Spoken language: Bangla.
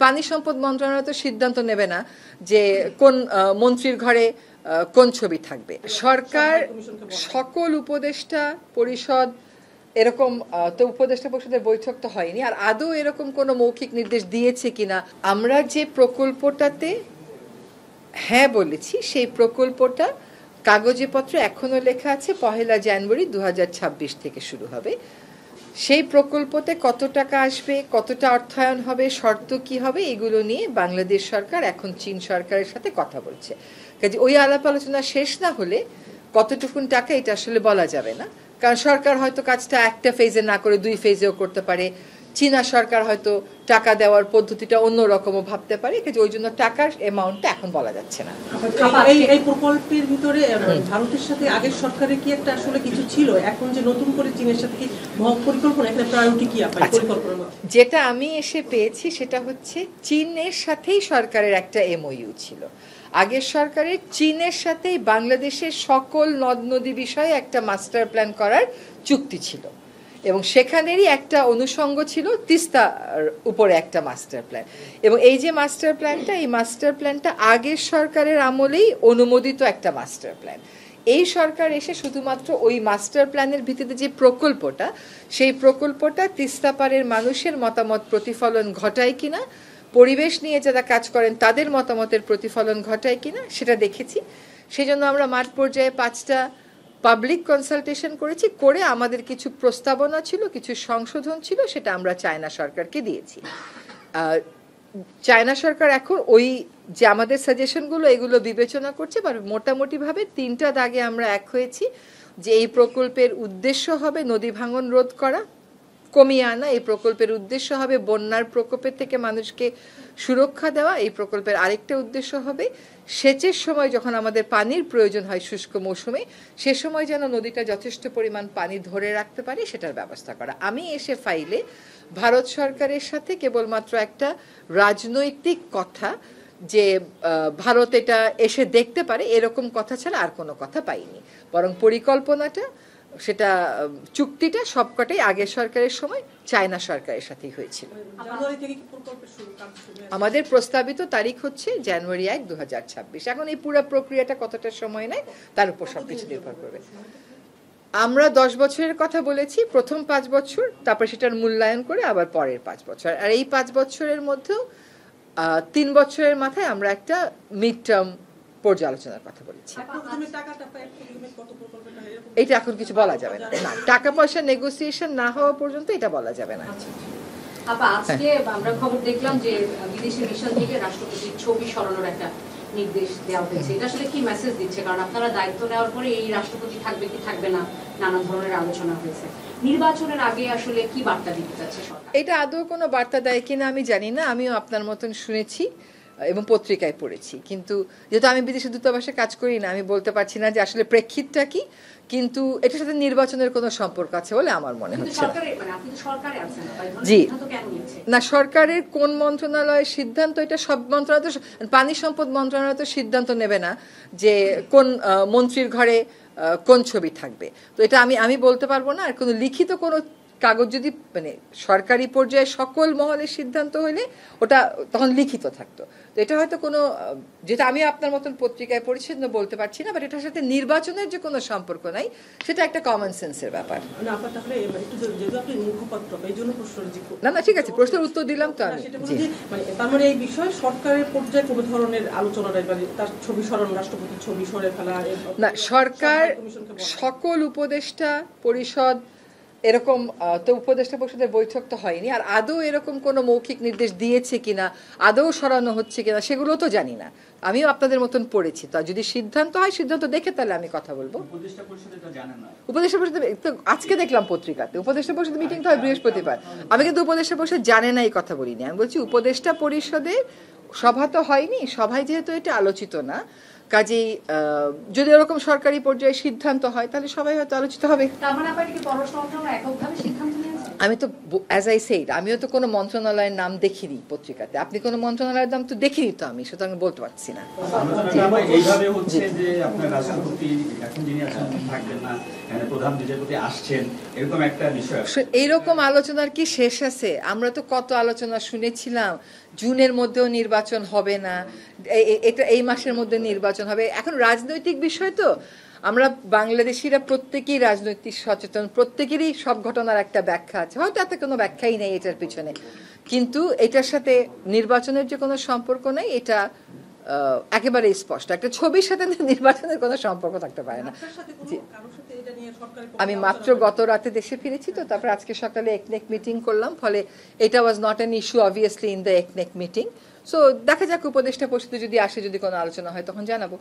পানি সম্পদ মন্ত্রণালয় তো সিদ্ধান্ত নেবে না যে কোন মন্ত্রীর ঘরে কোন ছবি থাকবে। সরকার সকল উপদেষ্টা পরিষদ এরকম তো উপদেষ্টা পরিষদের বৈঠক তো হয়নি, আর আদৌ এরকম কোনো মৌখিক নির্দেশ দিয়েছে কিনা। আমরা যে প্রকল্পটাতে হ্যাঁ বলেছি সেই প্রকল্পটা কাগজে পত্র এখনো লেখা আছে 1 জানুয়ারি 2026 থেকে শুরু হবে। সেই প্রকল্পতে কত টাকা আসবে, কতটা অর্থায়ন হবে, শর্ত কি হবে, এগুলো নিয়ে বাংলাদেশ সরকার এখন চীন সরকারের সাথে কথা বলছে। কাজে ওই আলাপ আলোচনা শেষ না হলে কতটুকুন টাকা এটা আসলে বলা যাবে না, কারণ সরকার হয়তো কাজটা একটা ফেজে না করে 2 ফেজেও করতে পারে। চীনা সরকার হয়তো টাকা দেওয়ার পদ্ধতিটা অন্যরকমও ভাবতে পারে, কাজে ওই জন্য টাকার অ্যামাউন্টটা এখন বলা যাচ্ছে না। এই প্রকল্পের ভিতরে ভারতের সাথে আগের সরকারের কি একটা আসলে কিছু ছিল, এখন যে নতুন করে চীনের সাথে কি পরিকল্পনা, এখানে প্রায়োরিটি কি আপনার পরিকল্পনা? যেটা আমি এসে পেয়েছি সেটা হচ্ছে চীনের সাথেই সরকারের একটা এমওইউ ছিল। আগের সরকারের চীনের সাথেই বাংলাদেশের সকল নদ নদী বিষয়ে একটা মাস্টার প্ল্যান করার চুক্তি ছিল, এবং সেখানেরই একটা অনুষঙ্গ ছিল তিস্তার উপরে একটা মাস্টার প্ল্যান। এবং এই যে মাস্টার প্ল্যানটা, এই মাস্টার প্ল্যানটা আগের সরকারের আমলেই অনুমোদিত একটা মাস্টার প্ল্যান। এই সরকার এসে শুধুমাত্র ওই মাস্টার প্ল্যানের ভিত্তিতে যে প্রকল্পটা, সেই প্রকল্পটা তিস্তা পাড়ের মানুষের মতামত প্রতিফলন ঘটায় কিনা, পরিবেশ নিয়ে যারা কাজ করেন তাদের মতামতের প্রতিফলন ঘটায় কিনা সেটা দেখেছি। সেই জন্য আমরা মাঠ পর্যায়ে 5টা পাবলিক কনসালটেশন করেছি, করে আমাদের কিছু প্রস্তাবনা ছিল, কিছু সংশোধন ছিল, সেটা আমরা চায়না সরকারকে দিয়েছি। চায়না সরকার এখন ওই যে আমাদের সাজেশনগুলো এগুলো বিবেচনা করছে, বা মোটামুটিভাবে 3টা দাগে আমরা এক হয়েছি যে এই প্রকল্পের উদ্দেশ্য হবে নদী ভাঙন রোধ করা, কমিয়ে আনা। এই প্রকল্পের উদ্দেশ্য হবে বন্যার প্রকোপের থেকে মানুষকে সুরক্ষা দেওয়া। এই প্রকল্পের আরেকটা উদ্দেশ্য হবে সেচের সময় যখন আমাদের পানির প্রয়োজন হয় শুষ্ক মৌসুমে, সে সময় যেন নদীটা যথেষ্ট পরিমাণ পানি ধরে রাখতে পারে সেটার ব্যবস্থা করা। আমি এসে ফাইলে ভারত সরকারের সাথে কেবলমাত্র একটা রাজনৈতিক কথা যে ভারত এটা এসে দেখতে পারে এরকম কথা ছাড়া আর কোনো কথা পাইনি, বরং পরিকল্পনাটা, সেটা চুক্তিটা সবকটাই আগের সরকারের সময় চায়না সরকারের সাথেই হয়েছিল। আমাদের প্রস্তাবিত তারিখ হচ্ছে জানুয়ারি 1, 2026। এখন এই পুরো প্রক্রিয়াটা কতটা সময় নেয় তার উপর সবকিছু নির্ভর করবে। আমরা 10 বছরের কথা বলেছি, প্রথম 5 বছর, তারপর সেটার মূল্যায়ন করে আবার পরের 5 বছর, আর এই 5 বছরের মধ্যেও 3 বছরের মাথায় আমরা একটা মিড টার্ম পর্যালোচনার কথা বলেছি। এটা এখন কিছু বলা যাবে না, টাকা পয়সা নেগোসিয়েশন না হওয়া পর্যন্ত এটা বলা যাবে না। আজকে আমরা খবর দেখলাম যে বিদেশি মিশন থেকে রাষ্ট্রপতির ছবি সরানোর একটা নির্দেশ দেওয়া হয়েছে। এটা আসলে কি মেসেজ দিচ্ছে? কারণ আপনারা দায়িত্ব নেওয়ার পরে এই রাষ্ট্রপতি থাকবে কি থাকবে না নানা ধরনের আলোচনা হয়েছে, নির্বাচনের আগে আসলে কি বার্তা দিতে চাচ্ছে সরকার? এটা আদৌ কোনো বার্তা দেয় কিনা আমি জানি না, আমিও আপনার মতন শুনেছি এবং পত্রিকায় পড়েছি, কিন্তু যেহেতু আমি বিদেশি দূতাবাসে কাজ করি না আমি বলতে পারছি না যে আসলে প্রেক্ষিতটা কি, কিন্তু এটার সাথে নির্বাচনের কোনো সম্পর্ক আছে বলে আমার মনে হচ্ছে না। জি না, সরকারের কোন মন্ত্রণালয়ের সিদ্ধান্ত, এটা সব মন্ত্রণালয়, পানি সম্পদ মন্ত্রণালয় তো সিদ্ধান্ত নেবে না যে কোন মন্ত্রীর ঘরে কোন ছবি থাকবে, তো এটা আমি বলতে পারবো না। আর কোনো লিখিত কোনো কাগজ যদি মানে সরকারি পর্যায়ে সকল মহলের সিদ্ধান্ত হলে ওটা তখন লিখিত থাকতো, তো এটা হয়তো কোনো, যেটা আমি আপনার মতন পত্রিকায় পড়েছি বলতে পারছি না, বাট এটার সাথে নির্বাচনের যে কোনো সম্পর্ক নাই, সেটা একটা কমন সেন্সের ব্যাপার। না না ঠিক আছে, প্রশ্নের উত্তর দিলাম তো আমি। তার মানে এই বিষয়ে সরকারের পর্যায়ে কোনো ধরনের আলোচনা তার ছবি সরানো, রাষ্ট্রপতির ছবি সরে ফেলা না, সরকার সকল উপদেষ্টা পরিষদ এরকম তো উপদেষ্টা পরিষদের বৈঠক তো হয়নি, আর আদৌ এরকম কোনো মৌখিক নির্দেশ দিয়েছে কিনা, আদৌ সরানো হচ্ছে কিনা সেগুলো তো জানি না। আমিও আপনাদের মতন পড়েছি, তা যদি সিদ্ধান্ত হয় সিদ্ধান্ত দেখে তাহলে আমি কথা বলবো। উপদেষ্টা পরিষদ আজকে দেখলাম পত্রিকাতে, উপদেষ্টা পরিষদ মিটিং তো হয় বৃহস্পতিবার, আমি কিন্তু উপদেষ্টা পরিষদ জানে না এই কথা বলিনি। আমি বলছি উপদেষ্টা পরিষদে সভা তো হয়নি, সভায় যেহেতু এটা আলোচিত না, কাজেই যদি এরকম সরকারি পর্যায়ে সিদ্ধান্ত হয় তাহলে সবাই হয়তো আলোচিত হবে। আমি তো অ্যাজ আই সেইড আমিও তো কোনো মন্ত্রণালয়ের নাম দেখিনি পত্রিকাতে, আপনি কোনো মন্ত্রণালয়ের নাম তো দেখিনি তো আমি, সুতরাং বলতে পারছি না। এইভাবে হচ্ছে যে আপনার রাষ্ট্রপতি এখন যিনি আছেন থাকবেন না, প্রধান বিচারপতি আসছেন, এরকম একটা বিষয়। এইরকম আলোচনার কি শেষ আছে? আমরা তো কত আলোচনা শুনেছিলাম, জুনের মধ্যেও নির্বাচন হবে না, এটা এই মাসের মধ্যে নির্বাচন হবে। এখন রাজনৈতিক বিষয় তো, আমরা বাংলাদেশিরা প্রত্যেকেই রাজনৈতিক সচেতন, প্রত্যেকেরই সব ঘটনার একটা ব্যাখ্যা আছে, হয়তো এত কোনো ব্যাখ্যাই নেই এটার পিছনে, কিন্তু এটার সাথে নির্বাচনের যে কোনো সম্পর্ক নেই, এটা একেবারে স্পষ্ট। একটা ছবির সাথে নির্বাচনের কোনো সম্পর্ক থাকতে পারে না। আমি মাত্র গত রাতে দেশে ফিরেছি তো, তারপর আজকে সকালে একনেক মিটিং করলাম, ফলে এটা was not an issue obviously in the একনেক মিটিং। সো দেখা যাক উপদেষ্টা পরিষদে যদি আসে, যদি কোনো আলোচনা হয় তখন জানাবো।